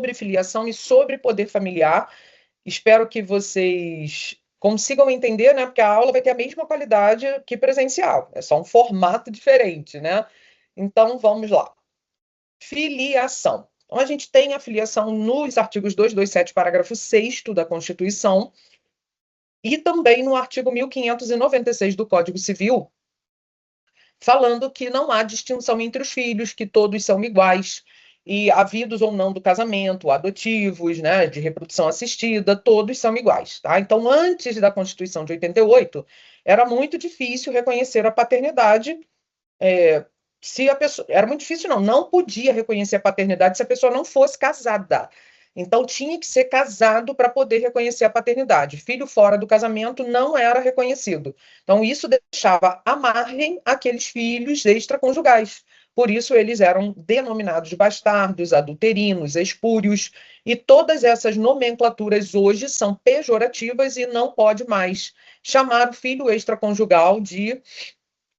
sobre filiação e sobre poder familiar. Espero que vocês consigam entender, né? Porque a aula vai ter a mesma qualidade que presencial, é só um formato diferente, né? Então, vamos lá. Filiação. Então, a gente tem a filiação nos artigos 227, parágrafo 6º da Constituição, e também no artigo 1596 do Código Civil, falando que não há distinção entre os filhos, que todos são iguais, e havidos ou não do casamento, adotivos, né, de reprodução assistida, todos são iguais, tá? Então, antes da Constituição de 88, era muito difícil reconhecer a paternidade, se a pessoa... Era muito difícil, não podia reconhecer a paternidade se a pessoa não fosse casada. Então, tinha que ser casado para poder reconhecer a paternidade. Filho fora do casamento não era reconhecido. Então, isso deixava à margem aqueles filhos extraconjugais. Por isso, eles eram denominados bastardos, adulterinos, espúrios, e todas essas nomenclaturas hoje são pejorativas e não pode mais chamar o filho extraconjugal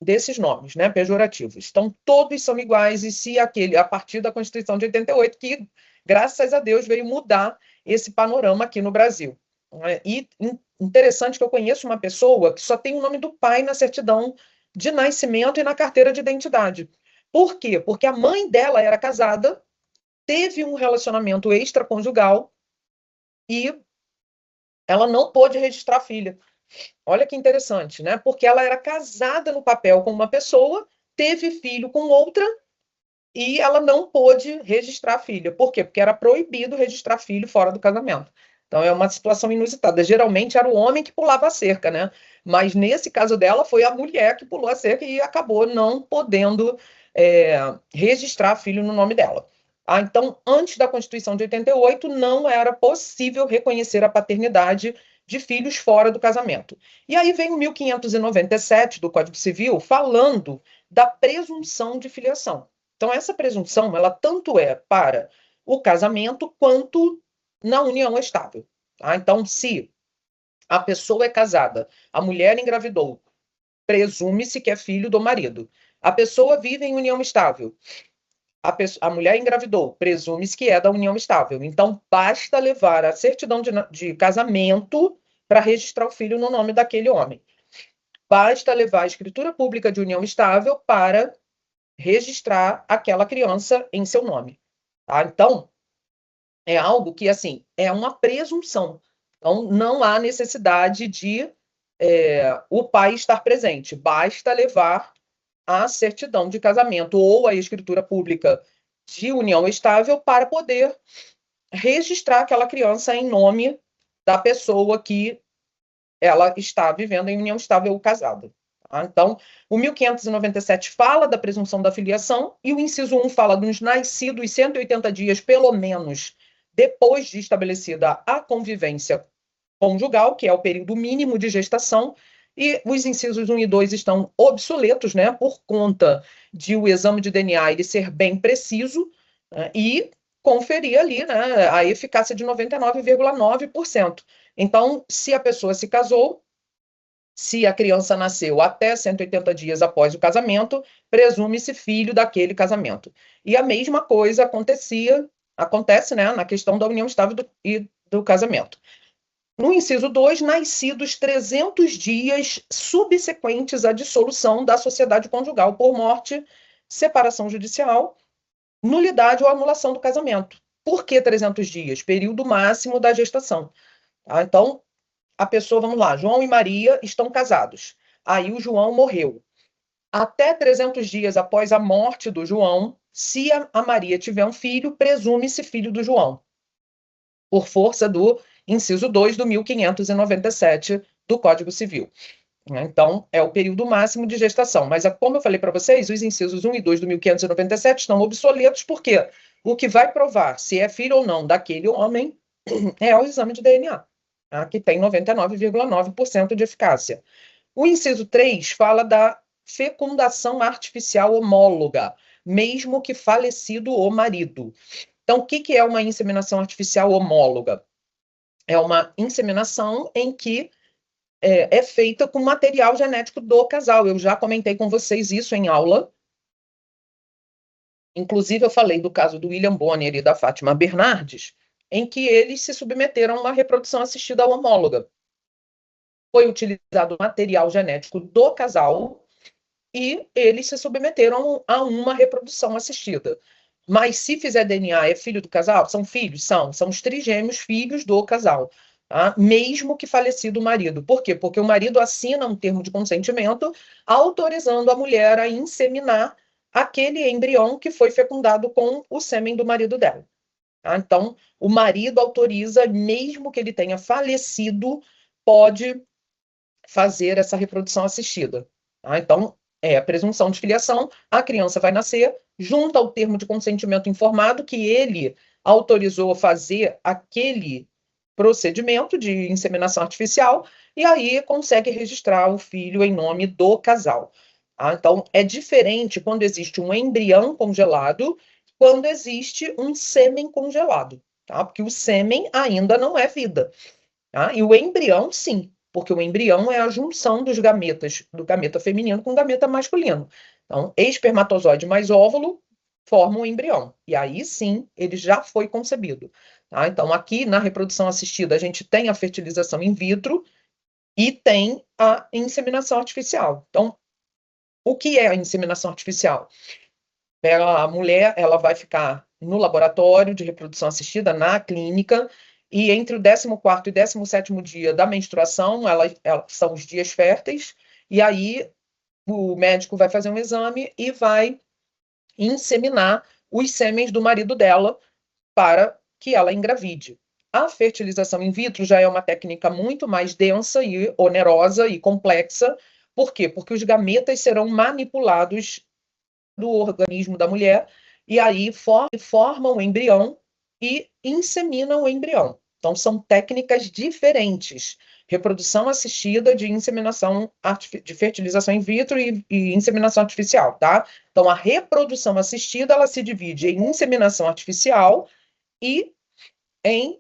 desses nomes, né, pejorativos. Então, todos são iguais, e se a partir da Constituição de 88, que, graças a Deus, veio mudar esse panorama aqui no Brasil. E interessante que eu conheço uma pessoa que só tem o nome do pai na certidão de nascimento e na carteira de identidade. Por quê? Porque a mãe dela era casada, teve um relacionamento extraconjugal e ela não pôde registrar a filha. Olha que interessante, né? Porque ela era casada no papel com uma pessoa, teve filho com outra e ela não pôde registrar a filha. Por quê? Porque era proibido registrar filho fora do casamento. Então é uma situação inusitada. Geralmente era o homem que pulava a cerca, né? Mas nesse caso dela foi a mulher que pulou a cerca e acabou não podendo registrar filho no nome dela. Então, antes da Constituição de 88, não era possível reconhecer a paternidade de filhos fora do casamento. E aí vem o 1597 do Código Civil falando da presunção de filiação. Então, essa presunção, ela tanto é para o casamento quanto na união estável. Tá? Então, se a pessoa é casada, a mulher engravidou, presume-se que é filho do marido. A pessoa vive em união estável, a mulher engravidou, presume-se que é da união estável. Então, basta levar a certidão de casamento para registrar o filho no nome daquele homem. Basta levar a escritura pública de união estável para registrar aquela criança em seu nome. Tá? Então, é algo que, assim, é uma presunção. Então, não há necessidade de o pai estar presente. Basta levar a certidão de casamento ou a escritura pública de união estável para poder registrar aquela criança em nome da pessoa que ela está vivendo em união estável ou casada. Tá? Então, o 1597 fala da presunção da filiação e o inciso 1 fala dos nascidos 180 dias, pelo menos, depois de estabelecida a convivência conjugal, que é o período mínimo de gestação, e os incisos 1 e 2 estão obsoletos, né, por conta de o exame de DNA ele ser bem preciso, né, e conferir ali, né, a eficácia de 99,9%. Então, se a pessoa se casou, se a criança nasceu até 180 dias após o casamento, presume-se filho daquele casamento. E a mesma coisa acontece, né, na questão da união estável e do casamento. No inciso 2, nascidos 300 dias subsequentes à dissolução da sociedade conjugal por morte, separação judicial, nulidade ou anulação do casamento. Por que 300 dias? Período máximo da gestação. Tá? Então, a pessoa, vamos lá, João e Maria estão casados. Aí o João morreu. Até 300 dias após a morte do João, se a Maria tiver um filho, presume-se filho do João, por força do inciso 2 do 1597 do Código Civil. Então, é o período máximo de gestação. Mas, como eu falei para vocês, os incisos 1 e 2 do 1597 estão obsoletos, porque o que vai provar se é filho ou não daquele homem é o exame de DNA, tá? Que tem 99,9% de eficácia. O inciso 3 fala da fecundação artificial homóloga, mesmo que falecido o marido. Então, o que é uma inseminação artificial homóloga? É uma inseminação em que é feita com material genético do casal. Eu já comentei com vocês isso em aula. Inclusive, eu falei do caso do William Bonner e da Fátima Bernardes, em que eles se submeteram a uma reprodução assistida homóloga. Foi utilizado o material genético do casal e eles se submeteram a uma reprodução assistida. Mas se fizer DNA, é filho do casal? São filhos? São os trigêmeos filhos do casal. Tá? Mesmo que falecido o marido. Por quê? Porque o marido assina um termo de consentimento autorizando a mulher a inseminar aquele embrião que foi fecundado com o sêmen do marido dela. Tá? Então, o marido autoriza, mesmo que ele tenha falecido, pode fazer essa reprodução assistida. Tá? Então, é a presunção de filiação, a criança vai nascer, junto ao termo de consentimento informado que ele autorizou fazer aquele procedimento de inseminação artificial, e aí consegue registrar o filho em nome do casal. Tá? Então, é diferente quando existe um embrião congelado, quando existe um sêmen congelado, tá? Porque o sêmen ainda não é vida. Tá? E o embrião, sim, porque o embrião é a junção dos gametas, do gameta feminino com o gameta masculino. Então, espermatozoide mais óvulo formam o embrião. E aí sim, ele já foi concebido. Tá? Então, aqui na reprodução assistida, a gente tem a fertilização in vitro e tem a inseminação artificial. Então, o que é a inseminação artificial? A mulher ela vai ficar no laboratório de reprodução assistida, na clínica, e entre o 14º e 17º dia da menstruação, são os dias férteis, e aí o médico vai fazer um exame e vai inseminar os sêmens do marido dela para que ela engravide. A fertilização in vitro já é uma técnica muito mais densa e onerosa e complexa. Por quê? Porque os gametas serão manipulados do organismo da mulher, e aí formam o embrião e inseminam o embrião. Então, são técnicas diferentes. Reprodução assistida de inseminação, de fertilização in vitro e inseminação artificial, tá? Então, a reprodução assistida, ela se divide em inseminação artificial e em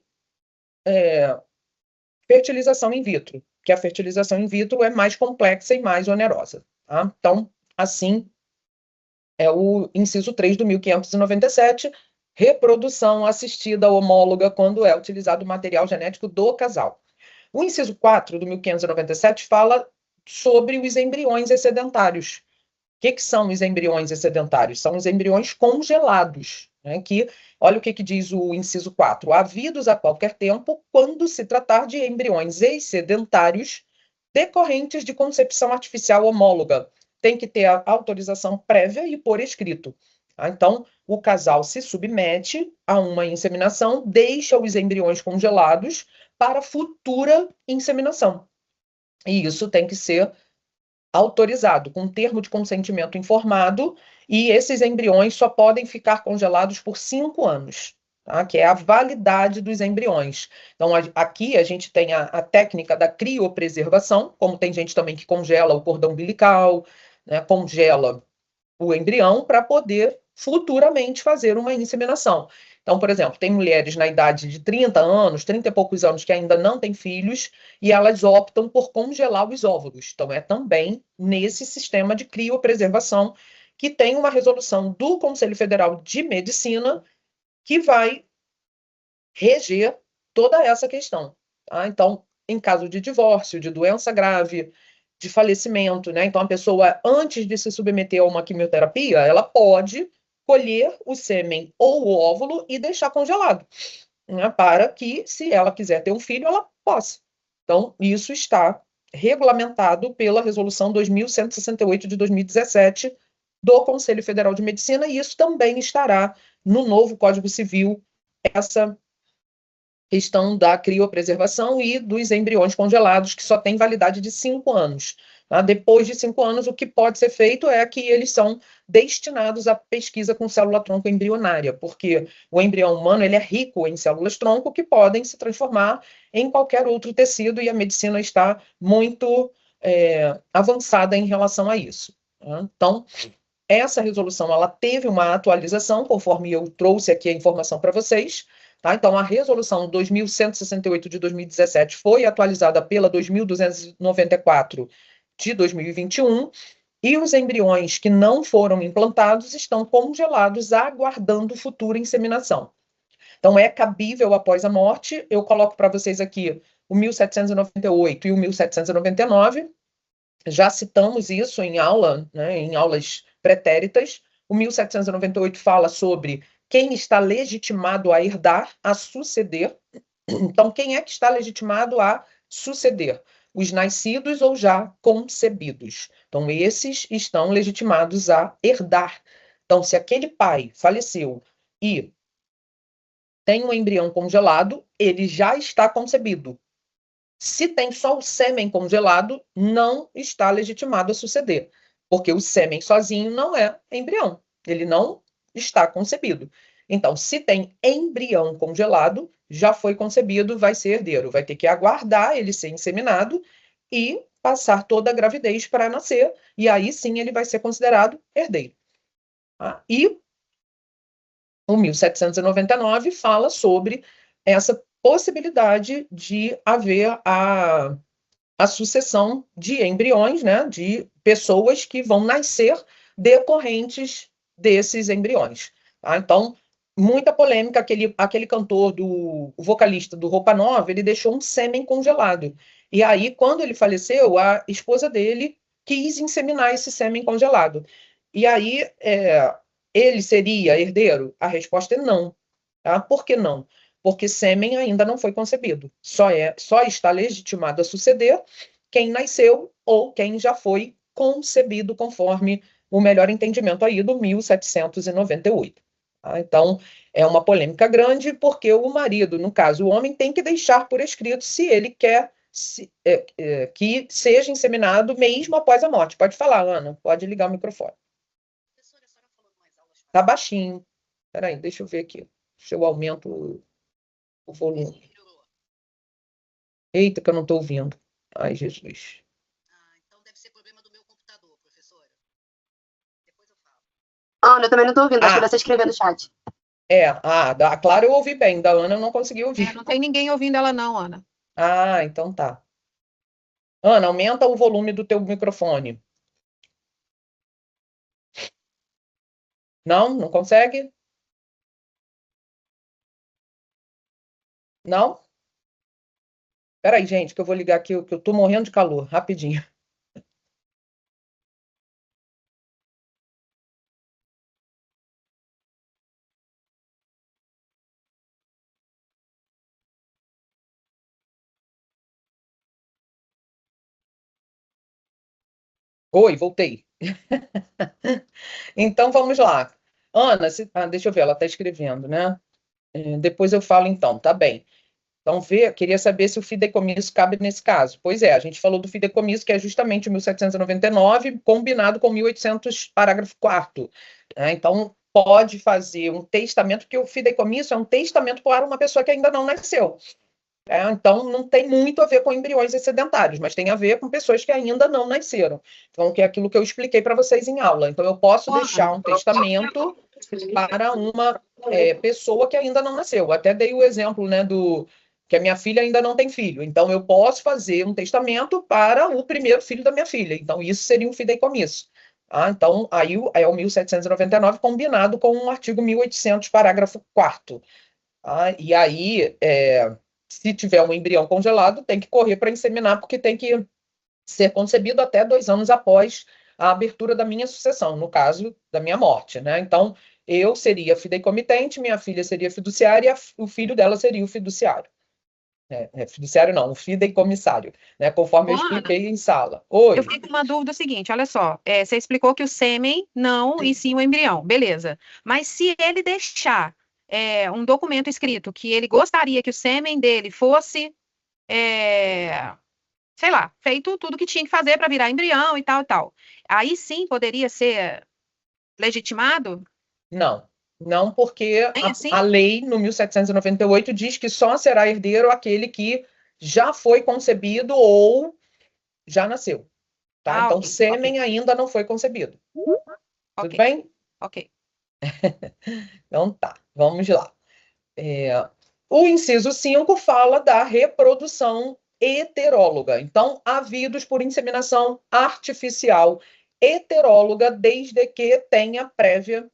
fertilização in vitro, que a fertilização in vitro é mais complexa e mais onerosa, tá? Então, assim, é o inciso 3 do 1597, reprodução assistida homóloga quando é utilizado o material genético do casal. O inciso 4 do 1597 fala sobre os embriões excedentários. O que são os embriões excedentários? São os embriões congelados, né, que, olha o que diz o inciso 4, havidos a qualquer tempo, quando se tratar de embriões excedentários decorrentes de concepção artificial homóloga, tem que ter a autorização prévia e por escrito. Tá? Então, o casal se submete a uma inseminação, deixa os embriões congelados para futura inseminação. E isso tem que ser autorizado, com termo de consentimento informado, e esses embriões só podem ficar congelados por 5 anos. Tá? Que é a validade dos embriões. Então, aqui a gente tem a técnica da criopreservação, como tem gente também que congela o cordão umbilical, né, congela o embrião para poder futuramente fazer uma inseminação. Então, por exemplo, tem mulheres na idade de 30 anos, 30 e poucos anos, que ainda não têm filhos, e elas optam por congelar os óvulos. Então, é também nesse sistema de criopreservação que tem uma resolução do Conselho Federal de Medicina que vai reger toda essa questão. Tá? Então, em caso de divórcio, de doença grave, de falecimento, né? Então, a pessoa, antes de se submeter a uma quimioterapia, ela pode colher o sêmen ou o óvulo e deixar congelado, né? Para que, se ela quiser ter um filho, ela possa. Então, isso está regulamentado pela Resolução 2168 de 2017 do Conselho Federal de Medicina, e isso também estará no novo Código Civil, essa questão da criopreservação e dos embriões congelados, que só tem validade de 5 anos. Tá? Depois de 5 anos, o que pode ser feito é que eles são destinados à pesquisa com célula-tronco embrionária, porque o embrião humano ele é rico em células-tronco que podem se transformar em qualquer outro tecido, e a medicina está muito avançada em relação a isso. Tá? Então, essa resolução ela teve uma atualização, conforme eu trouxe aqui a informação para vocês. Tá? Então, a resolução 2168 de 2017 foi atualizada pela 2294 de 2021, E os embriões que não foram implantados estão congelados, aguardando futura inseminação. Então, é cabível após a morte. Eu coloco para vocês aqui o 1798 e o 1799. Já citamos isso em aula, né, em aulas pretéritas. O 1798 fala sobre quem está legitimado a herdar, a suceder. Então, quem é que está legitimado a suceder? Os nascidos ou já concebidos. Então, esses estão legitimados a herdar. Então, se aquele pai faleceu e tem um embrião congelado, ele já está concebido. Se tem só o sêmen congelado, não está legitimado a suceder, porque o sêmen sozinho não é embrião, ele não está concebido. Então, se tem embrião congelado, já foi concebido, vai ser herdeiro, vai ter que aguardar ele ser inseminado e passar toda a gravidez para nascer, e aí sim ele vai ser considerado herdeiro. E o 1799 fala sobre essa possibilidade de haver a sucessão de embriões, né, de pessoas que vão nascer decorrentes desses embriões. Tá? Então, muita polêmica, aquele cantor, o vocalista do Roupa Nova, ele deixou um sêmen congelado. E aí, quando ele faleceu, a esposa dele quis inseminar esse sêmen congelado. E aí, ele seria herdeiro? A resposta é não. Tá? Por que não? Porque sêmen ainda não foi concebido. Só está legitimado a suceder quem nasceu ou quem já foi concebido, conforme o melhor entendimento aí do 1798. Tá? Então, é uma polêmica grande, porque o marido, no caso, o homem, tem que deixar por escrito se ele quer que seja inseminado mesmo após a morte. Pode falar, Ana, pode ligar o microfone. Tá baixinho. Peraí, deixa eu ver aqui. Deixa eu aumento o volume. Eita, que eu não estou ouvindo. Ai, Jesus. Então deve ser problema do meu computador, professora. Depois eu falo. Ana, eu também não estou ouvindo, acho que você escreveu no chat. Da Clara eu ouvi bem, da Ana eu não consegui ouvir. Não tem ninguém ouvindo ela não, Ana. Então tá. Ana, aumenta o volume do teu microfone. Não? Não consegue? Não? Peraí, gente, que eu vou ligar aqui, que eu tô morrendo de calor, rapidinho. Oi, voltei. Então vamos lá. Ana, deixa eu ver, ela está escrevendo, né? Depois eu falo então, tá bem. Então, queria saber se o fideicomisso cabe nesse caso. Pois é, a gente falou do fideicomisso, que é justamente o 1799, combinado com 1800, parágrafo 4º. Então, pode fazer um testamento, porque o fideicomisso é um testamento para uma pessoa que ainda não nasceu. Então, não tem muito a ver com embriões excedentários, mas tem a ver com pessoas que ainda não nasceram. Então, que é aquilo que eu expliquei para vocês em aula. Então, eu posso deixar um testamento para uma pessoa que ainda não nasceu. Até dei o exemplo, né, que a minha filha ainda não tem filho. Então, eu posso fazer um testamento para o primeiro filho da minha filha. Então, isso seria um fideicomisso. Então, aí é o 1799 combinado com o artigo 1800, parágrafo 4º. E aí, se tiver um embrião congelado, tem que correr para inseminar, porque tem que ser concebido até 2 anos após a abertura da minha sucessão, no caso da minha morte, né? Então, eu seria fideicomitente, minha filha seria fiduciária, o filho dela seria o fiduciário. Fiduciário não, o fideicomissário, né? Conforme eu expliquei em sala. Oi. Eu fiquei com uma dúvida seguinte, olha só, você explicou que o sêmen não, e sim o embrião, beleza. Mas se ele deixar um documento escrito que ele gostaria que o sêmen dele fosse, sei lá, feito tudo que tinha que fazer para virar embrião e tal e tal, aí sim poderia ser legitimado? Não, porque a lei, no 1798, diz que só será herdeiro aquele que já foi concebido ou já nasceu. Tá? Então, sêmen ainda não foi concebido. Tudo bem? Ok. Então tá, vamos lá. O inciso 5 fala da reprodução heteróloga. Então, havidos por inseminação artificial heteróloga, desde que tenha prévia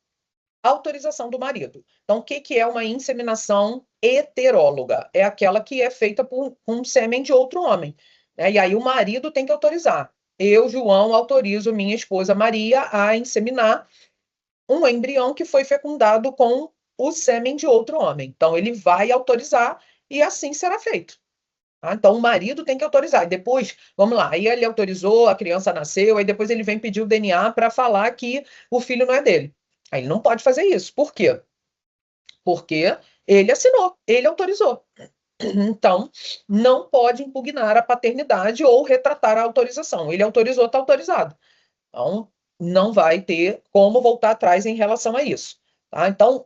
autorização do marido. Então, o que é uma inseminação heteróloga? É aquela que é feita por um sêmen de outro homem, né? E aí o marido tem que autorizar. Eu, João, autorizo minha esposa Maria a inseminar um embrião que foi fecundado com o sêmen de outro homem. Então, ele vai autorizar e assim será feito. Tá? Então, o marido tem que autorizar. E depois, vamos lá, aí ele autorizou, a criança nasceu, aí depois ele vem pedir o DNA para falar que o filho não é dele. Aí ele não pode fazer isso. Por quê? Porque ele assinou, ele autorizou. Então, não pode impugnar a paternidade ou retratar a autorização. Ele autorizou, está autorizado. Então, não vai ter como voltar atrás em relação a isso. Tá? Então,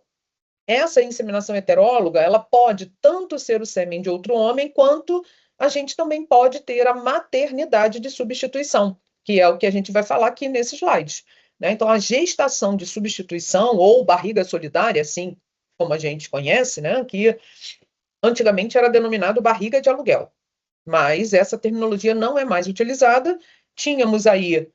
essa inseminação heteróloga, ela pode tanto ser o sêmen de outro homem, quanto a gente também pode ter a maternidade de substituição, que é o que a gente vai falar aqui nesses slides. Né? Então, a gestação de substituição ou barriga solidária, assim como a gente conhece, né? Que antigamente era denominado barriga de aluguel, mas essa terminologia não é mais utilizada. Tínhamos aí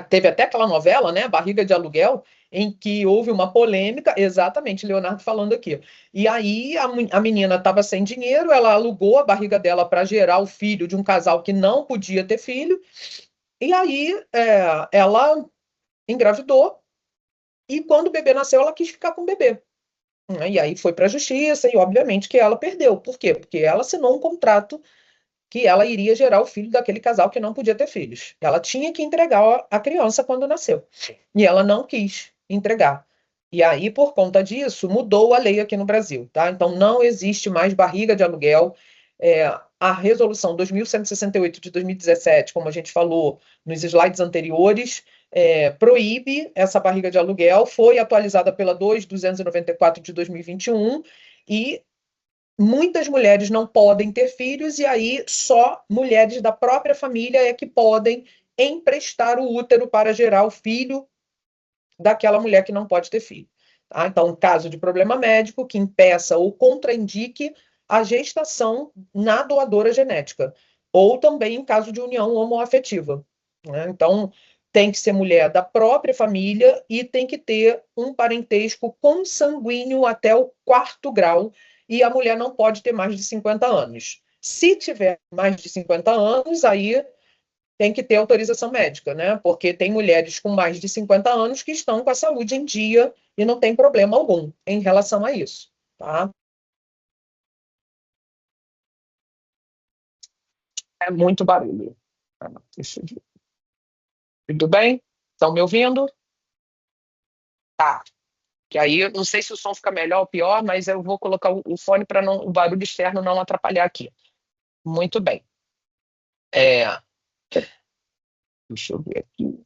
teve até aquela novela, né, Barriga de Aluguel, em que houve uma polêmica, exatamente, Leonardo falando aqui. E aí a menina estava sem dinheiro, ela alugou a barriga dela para gerar o filho de um casal que não podia ter filho, e aí ela engravidou, e quando o bebê nasceu, ela quis ficar com o bebê. E aí foi para a justiça, e obviamente que ela perdeu. Por quê? Porque ela assinou um contrato que ela iria gerar o filho daquele casal que não podia ter filhos. Ela tinha que entregar a criança quando nasceu. E ela não quis entregar. E aí, por conta disso, mudou a lei aqui no Brasil, tá? Então, não existe mais barriga de aluguel. A resolução 2168 de 2017, como a gente falou nos slides anteriores, proíbe essa barriga de aluguel. Foi atualizada pela 2294 de 2021 e muitas mulheres não podem ter filhos, e aí só mulheres da própria família é que podem emprestar o útero para gerar o filho daquela mulher que não pode ter filho. Tá? Então, caso de problema médico que impeça ou contraindique a gestação na doadora genética, ou também em caso de união homoafetiva. Né? Então, tem que ser mulher da própria família e tem que ter um parentesco consanguíneo até o 4º grau, e a mulher não pode ter mais de 50 anos. Se tiver mais de 50 anos, aí tem que ter autorização médica, né? Porque tem mulheres com mais de 50 anos que estão com a saúde em dia e não tem problema algum em relação a isso, tá? É muito barulho. Tudo bem? Estão me ouvindo? Tá. Que aí, eu não sei se o som fica melhor ou pior, mas eu vou colocar o fone para o barulho externo não atrapalhar aqui. Muito bem. Deixa eu ver aqui.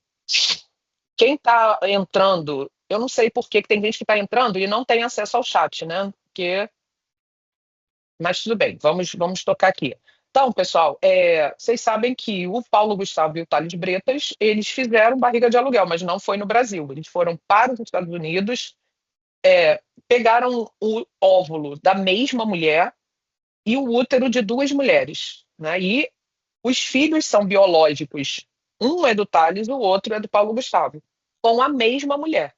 Quem está entrando, eu não sei por que tem gente que está entrando e não tem acesso ao chat, né? Mas tudo bem, vamos tocar aqui. Então, pessoal, vocês sabem que o Paulo Gustavo e o Thales Bretas, eles fizeram barriga de aluguel, mas não foi no Brasil. Eles foram para os Estados Unidos, pegaram o óvulo da mesma mulher e o útero de 2 mulheres, né? E os filhos são biológicos. Um é do Thales, o outro é do Paulo Gustavo, com a mesma mulher,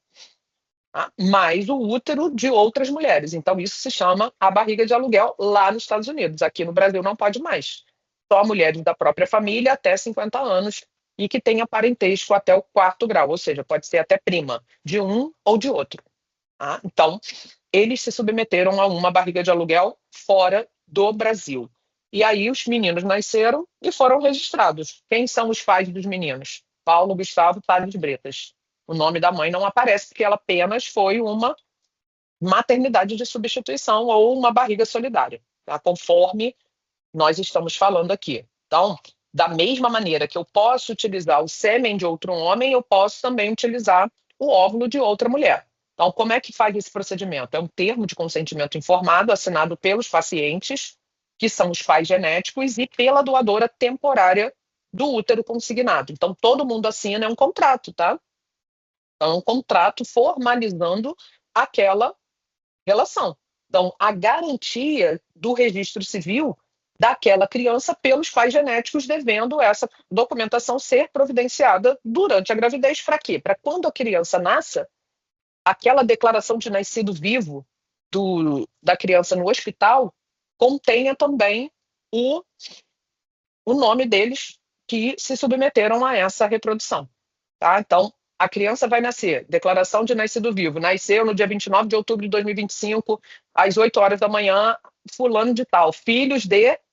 tá? Mais o útero de outras mulheres. Então, isso se chama a barriga de aluguel lá nos Estados Unidos. Aqui no Brasil não pode mais. Só mulheres da própria família até 50 anos e que tenha parentesco até o 4º grau, ou seja, pode ser até prima de um ou de outro. Tá? Então, eles se submeteram a uma barriga de aluguel fora do Brasil. E aí os meninos nasceram e foram registrados. Quem são os pais dos meninos? Paulo Gustavo Thales Bretas. O nome da mãe não aparece porque ela apenas foi uma maternidade de substituição ou uma barriga solidária, tá? Conforme nós estamos falando aqui. Então, da mesma maneira que eu posso utilizar o sêmen de outro homem, eu posso também utilizar o óvulo de outra mulher. Então, como é que faz esse procedimento? É um termo de consentimento informado assinado pelos pacientes, que são os pais genéticos, e pela doadora temporária do útero consignado. Então, todo mundo assina, é um contrato, tá? Então, é um contrato formalizando aquela relação. Então, a garantia do registro civil daquela criança pelos pais genéticos, devendo essa documentação ser providenciada durante a gravidez. Para quê? Para quando a criança nasça, aquela declaração de nascido vivo da criança no hospital contenha também o nome deles que se submeteram a essa reprodução. Tá? Então, a criança vai nascer, declaração de nascido vivo, nasceu no dia 29 de outubro de 2025, às 8 horas da manhã, fulano de tal, filhos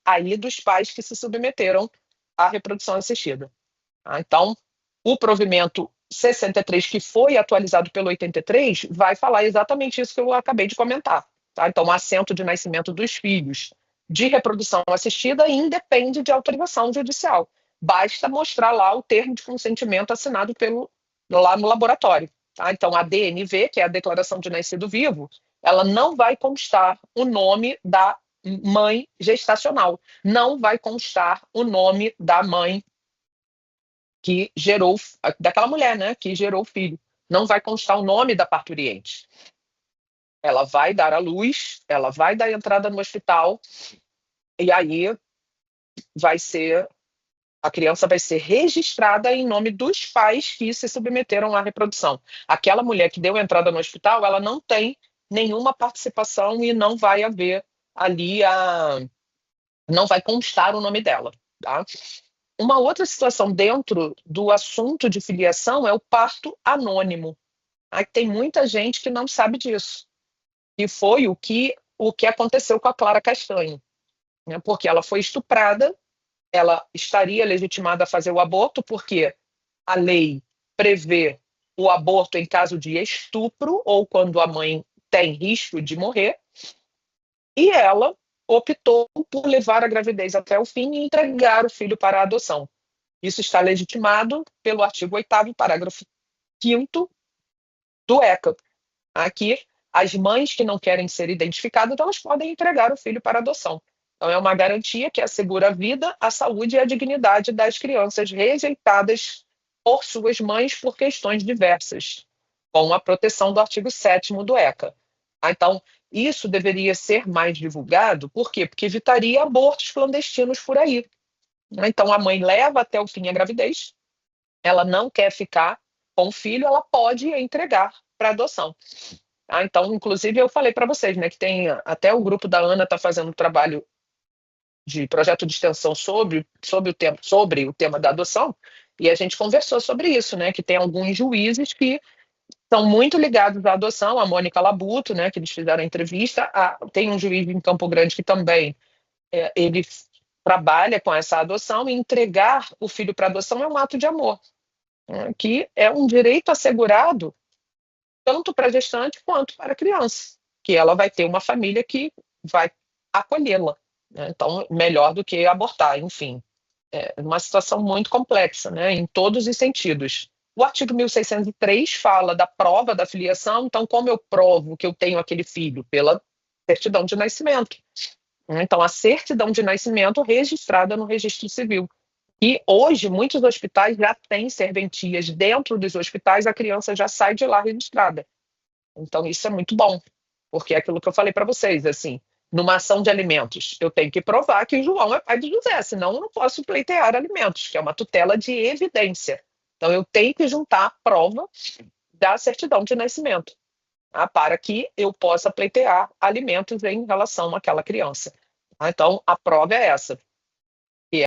aí dos pais que se submeteram à reprodução assistida. Tá? Então, o provimento 63, que foi atualizado pelo 83, vai falar exatamente isso que eu acabei de comentar. Tá? Então, o assento de nascimento dos filhos de reprodução assistida independe de autorização judicial. Basta mostrar lá o termo de consentimento assinado lá no laboratório. Tá? Então, a DNV, que é a Declaração de Nascido Vivo, ela não vai constar o nome da mãe gestacional, não vai constar o nome da mãe que gerou, daquela mulher, né, que gerou o filho. Não vai constar o nome da parturiente. Ela vai dar à luz, ela vai dar entrada no hospital, e aí a criança vai ser registrada em nome dos pais que se submeteram à reprodução. Aquela mulher que deu entrada no hospital, ela não tem nenhuma participação e não vai haver ali não vai constar o nome dela. Tá? Uma outra situação dentro do assunto de filiação é o parto anônimo. Aí tem muita gente que não sabe disso. E foi o que aconteceu com a Clara Castanho, né? Porque ela foi estuprada, ela estaria legitimada a fazer o aborto, porque a lei prevê o aborto em caso de estupro ou quando a mãe tem risco de morrer, e ela optou por levar a gravidez até o fim e entregar o filho para a adoção. Isso está legitimado pelo artigo 8º, parágrafo 5º do ECA. Aqui, as mães que não querem ser identificadas, elas podem entregar o filho para adoção. Então, é uma garantia que assegura a vida, a saúde e a dignidade das crianças rejeitadas por suas mães por questões diversas, com a proteção do artigo 7º do ECA. Então, isso deveria ser mais divulgado, por quê? Porque evitaria abortos clandestinos por aí. Então, a mãe leva até o fim a gravidez, ela não quer ficar com o filho, ela pode entregar para adoção. Então, inclusive, eu falei para vocês, né, que tem até o grupo da Ana está fazendo um trabalho de projeto de extensão sobre o tema da adoção, e a gente conversou sobre isso, né, que tem alguns juízes que são muito ligados à adoção, a Mônica Labuto, né, que eles fizeram a entrevista, tem um juiz em Campo Grande que também ele trabalha com essa adoção, e entregar o filho para adoção é um ato de amor, né, que é um direito assegurado tanto para a gestante quanto para a criança, que ela vai ter uma família que vai acolhê-la, né? Então, melhor do que abortar, enfim. É uma situação muito complexa, né, em todos os sentidos. O artigo 1603 fala da prova da filiação, então como eu provo que eu tenho aquele filho? Pela certidão de nascimento. Então, a certidão de nascimento registrada no registro civil. E hoje, muitos hospitais já têm serventias dentro dos hospitais, a criança já sai de lá registrada. Então, isso é muito bom, porque é aquilo que eu falei para vocês, assim, numa ação de alimentos, eu tenho que provar que o João é pai de José, senão eu não posso pleitear alimentos, que é uma tutela de evidência. Então, eu tenho que juntar a prova da certidão de nascimento, tá? Para que eu possa pleitear alimentos em relação àquela criança. Então, a prova é essa.